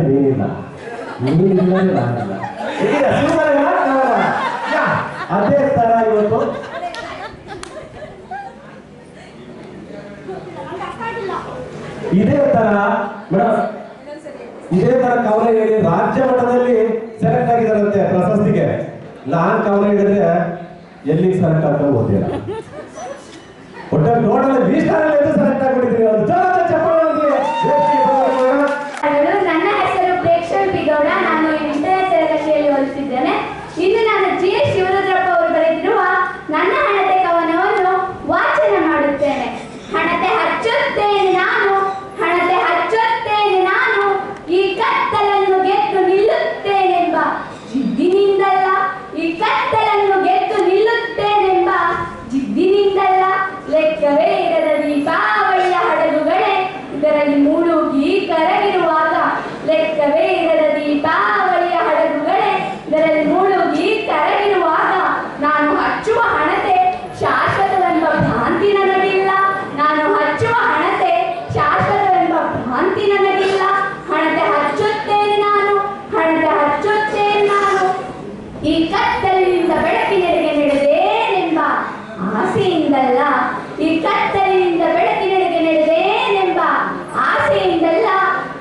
ನೀನಿಲ್ಲ ನಾನಿಲ್ಲ ಅದೇ ತರ ಇವತ್ತು ಇದೇ ತರ ಮೇಡಮ್ ಇದೇ ತರ ಕವನ ಹೇಳಿ ರಾಜ್ಯ ಮಟ್ಟದಲ್ಲಿ ಸೆಲೆಕ್ಟ್ ಆಗಿದಾರಂತೆ ಪ್ರಶಸ್ತಿಗೆ. ನಾನ್ ಕವನ ಹೇಳಿದ್ರೆ ಎಲ್ಲಿಗೆ ಸೆಲೆಕ್ಟ್ ಆಗ್ತಾ ಓದಿಲ್ಲ. ಒಟ್ಟ ಟೋಟಲ್ ಬೀಸ್ಟಾರಲ್ಲಿ ಸೆಲೆಕ್ಟ್ ಆಗ್ಬಿಟ್ಟಿದ್ರಿ. ನನ್ನ ಹೆಸರು ಪ್ರೇಕ್ಷಣ್ ಪಿಗೌಡ. ನಾನು 8ನೇ ತರಗತಿಯಲ್ಲಿ ಓದುತ್ತಿದ್ದೇನೆ. ಇಂದು ನಾನು GS ಶಿವರುದ್ರಪ್ಪ ಅವರು ಬರೆದಿರುವ ನನ್ನ ಹಣತೆ ಕವನವನ್ನು ವಾಚನ ಮಾಡುತ್ತೇನೆ. ಹಣತೆ ಹಚ್ಚುತ್ತೇನೆ ನಾನು, ಹಣತೆ ಹಚ್ಚುತ್ತೇನೆ ನಾನು, ಈ ಕತ್ತಲನ್ನು ಗೆದ್ದು ನಿಲ್ಲುತ್ತೇನೆಂಬ ಜಿದ್ದಿನಿಂದಲ್ಲ, ಈ ಕತ್ತಲನ್ನು ಗೆದ್ದು ನಿಲ್ಲುತ್ತೇನೆಂಬ ಜಿದ್ದಿನಿಂದಲ್ಲ. ಲೆಕ್ಕವೇ ಇರದ ದೀಪಾವಳಿಯ ಹಡಗುಗಳೇ ಇದರಲ್ಲಿ ಮುಳುಗಿ ಕರಗಿರುವಾಗ, ಲೆಕ್ಕವೇ ಇರದ ದೀಪಾವಳಿಯ ಹಡಗುಗಳೇ ಇದರಲ್ಲಿ ಮುಳುಗಿ ಕರಗಿರುವಾಗ, ನಾನು ಹಚ್ಚುವ ಹಣತೆ ಶಾಶ್ವತವೆಂಬ ಭ್ರಾಂತಿ ನನಗಿಲ್ಲ. ನಾನು ಹಚ್ಚುವ ಹಣತೆ ಶಾಶ್ವತವೆಂಬ ಭ್ರಾಂತಿ ನನಗಿಲ್ಲ. ಹಣತೆ ಹಚ್ಚುತ್ತೇನೆ ನಾನು, ಹಣತೆ ಹಚ್ಚುತ್ತೇನೆ ನಾನು, ಈ ಕತ್ತಲಿನಿಂದ ಬೆಳಕಿನೆಡೆಗೆ ನಡೆದೇನೆಂಬ ಆಸೆಯಿಂದಲ್ಲ, ಈ ಕತ್ತಲಿನಿಂದ ಬೆಳಕಿನೆಡೆಗೆ ನಡೆದೇನೆಂಬ ಆಸೆಯಿಂದಲ್ಲ.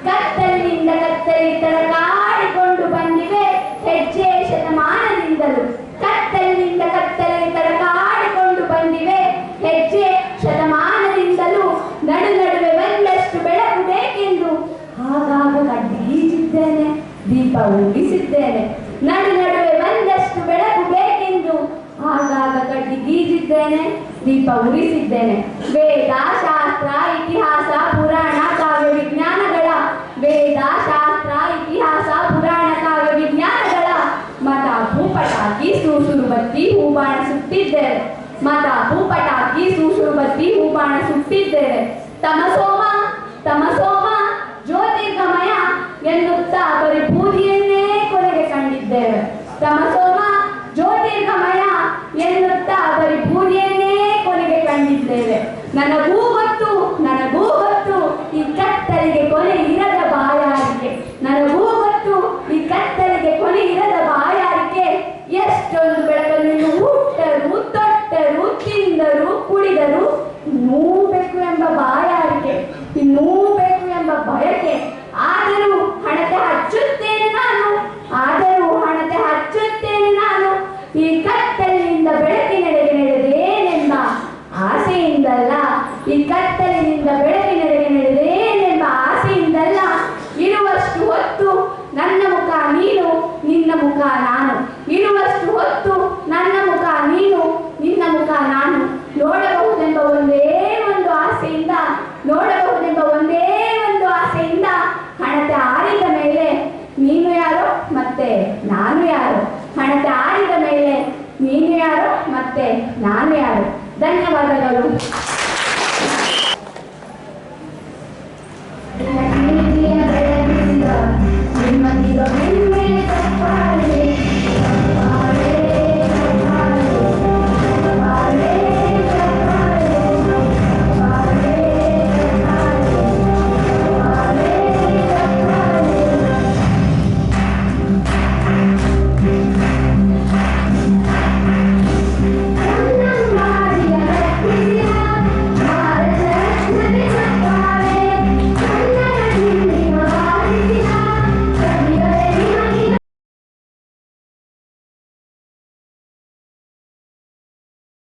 ಕತ್ತಲಿನಿಂದ ಕತ್ತಲಿತರ ಕಾಡಿಕೊಂಡು ಬಂದಿವೆ ಹೆಜ್ಜೆ ಶತಮಾನದಿಂದಲೂ, ಕತ್ತಲಿನಿಂದ ಕತ್ತಲಿತರ ಕಾಡಿಕೊಂಡು ಬಂದಿವೆ ಹೆಜ್ಜೆ ಶತಮಾನದಿಂದಲೂ. ನಡು ನಡುವೆ ಒಂದಷ್ಟು ಬೆಳಕು ಬೇಕೆಂದು ಆಗಾಗ ಕಡ್ಡೀಜಿದ್ದೇನೆ, ದೀಪ ಉರಿಸಿದ್ದೇನೆ. ನಡು ನಡುವೆ ಒಂದಷ್ಟು ಬೆಳಕು ಬೇಕೆಂದು ಆಗಾಗ ಕಡ್ಡಿ ಗೀಜಿದ್ದೇನೆ, ದೀಪ ಉರಿಸಿದ್ದೇನೆ. ವೇದ ಶಾಸ್ತ್ರ ಇತಿಹಾಸ ಪುರಾಣ ಕಾವ್ಯ ವಿಜ್ಞಾನಗಳ, ವೇದ ಶಾಸ್ತ್ರ ಇತಿಹಾಸ ಪುರಾಣ ಕಾವ್ಯ ವಿಜ್ಞಾನಗಳ ಮತ ಭೂಪಟಾಕಿ ಸೂಸುರು ಬತ್ತಿ ಹೂಬಾಣ ಸುಟ್ಟಿದ್ದೇವೆ, ಮತ ಭೂಪಟಾಕಿ ಸೂಸುರು ಬತ್ತಿ ಹೂಬಾಣ ಸುಟ್ಟಿದ್ದೇವೆ. ತಮಸೋ